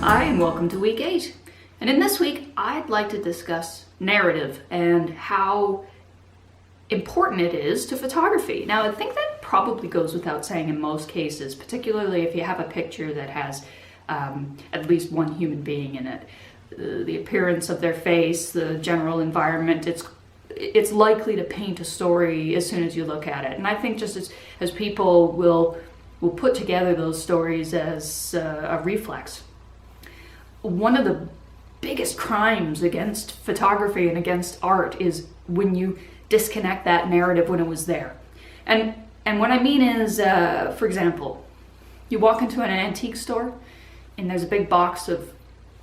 Hi, and welcome to week 8. And in this week, I'd like to discuss narrative and how important it is to photography. Now, I think that probably goes without saying in most cases, particularly if you have a picture that has at least one human being in it. The appearance of their face, the general environment, it's likely to paint a story as soon as you look at it. And I think just as people will put together those stories as a reflex. One of the biggest crimes against photography and against art is when you disconnect that narrative when it was there. And what I mean is, for example, you walk into an antique store and there's a big box of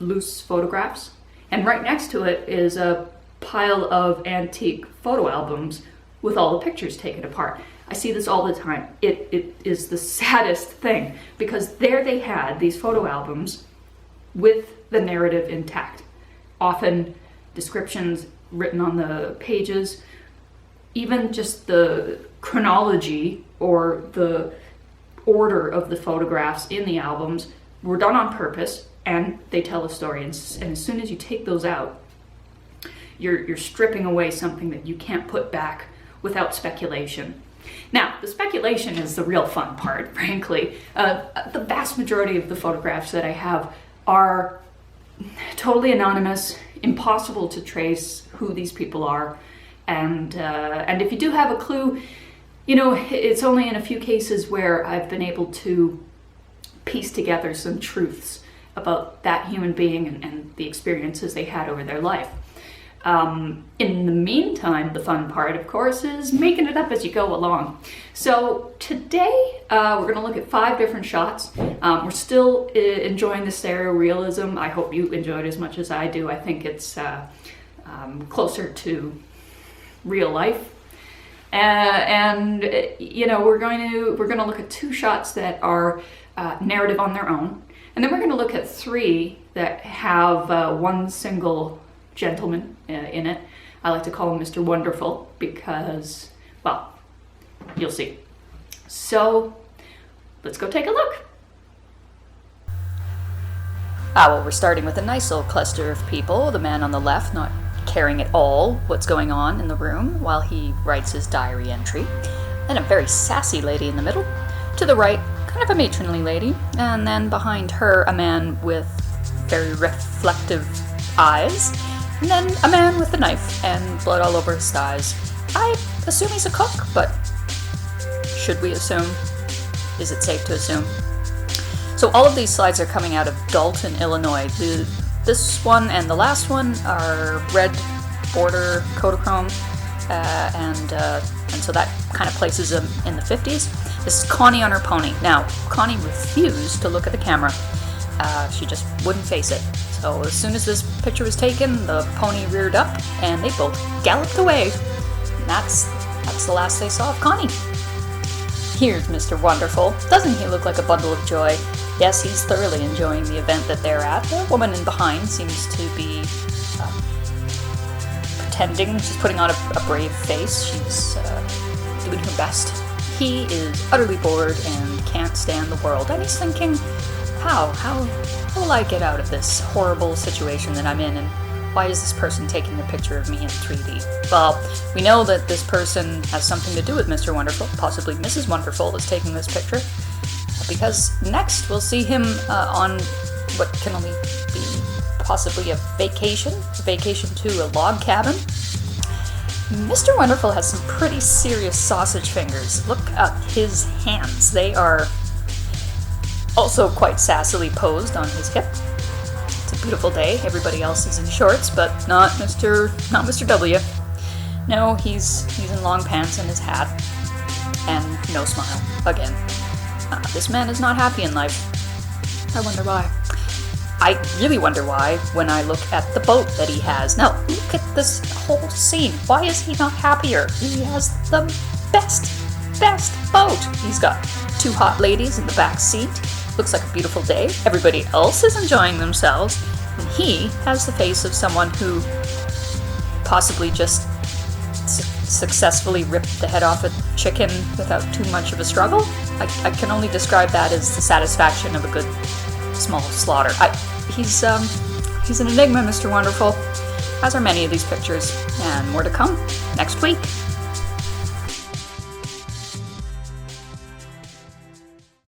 loose photographs, and right next to it is a pile of antique photo albums with all the pictures taken apart. I see this all the time. It is the saddest thing, because there they had these photo albums with the narrative intact. Often descriptions written on the pages, even just the chronology or the order of the photographs in the albums were done on purpose, and they tell a story. And as soon as you take those out, you're stripping away something that you can't put back without speculation. Now, the speculation is the real fun part, frankly. The vast majority of the photographs that I have are totally anonymous, impossible to trace who these people are, and if you do have a clue, you know, it's only in a few cases where I've been able to piece together some truths about that human being and the experiences they had over their life. In the meantime, the fun part, of course, is making it up as you go along. So today, we're going to look at 5 different shots. We're still enjoying the stereo realism. I hope you enjoy it as much as I do. I think it's closer to real life. And you know, we're going to look at 2 shots that are narrative on their own, and then we're going to look at 3 that have one single gentleman in it. I like to call him Mr. Wonderful because, well, you'll see. So let's go take a look. Well, we're starting with a nice little cluster of people. The man on the left not caring at all what's going on in the room while he writes his diary entry. Then a very sassy lady in the middle. To the right, kind of a matronly lady. And then behind her, a man with very reflective eyes. And then a man with a knife and blood all over his thighs. I assume he's a cook, but should we assume? Is it safe to assume? So all of these slides are coming out of Dalton, Illinois. This one and the last one are red border Kodachrome, and so that kind of places them in the 50s. This is Connie on her pony. Now, Connie refused to look at the camera. She just wouldn't face it. So as soon as this picture was taken, the pony reared up, and they both galloped away. And that's the last they saw of Connie. Here's Mr. Wonderful. Doesn't he look like a bundle of joy? Yes, he's thoroughly enjoying the event that they're at. The woman in behind seems to be pretending. She's putting on a brave face. She's doing her best. He is utterly bored and can't stand the world. And he's thinking, how will I get out of this horrible situation that I'm in, and why is this person taking a picture of me in 3D? Well, we know that this person has something to do with Mr. Wonderful, possibly Mrs. Wonderful is taking this picture, because next we'll see him on what can only be possibly a vacation to a log cabin. Mr. Wonderful has some pretty serious sausage fingers. Look at his hands. They are also quite sassily posed on his hip. It's a beautiful day. Everybody else is in shorts, but not Mr. W. No, he's in long pants and his hat, and no smile again. This man is not happy in life. I wonder why. I really wonder why when I look at the boat that he has. Now, look at this whole scene. Why is he not happier? He has the best boat. He's got 2 hot ladies in the back seat. Looks like a beautiful day. Everybody else is enjoying themselves. And he has the face of someone who possibly just successfully ripped the head off a chicken without too much of a struggle. I can only describe that as the satisfaction of a good small slaughter. he's an enigma, Mr. Wonderful, as are many of these pictures, and more to come next week.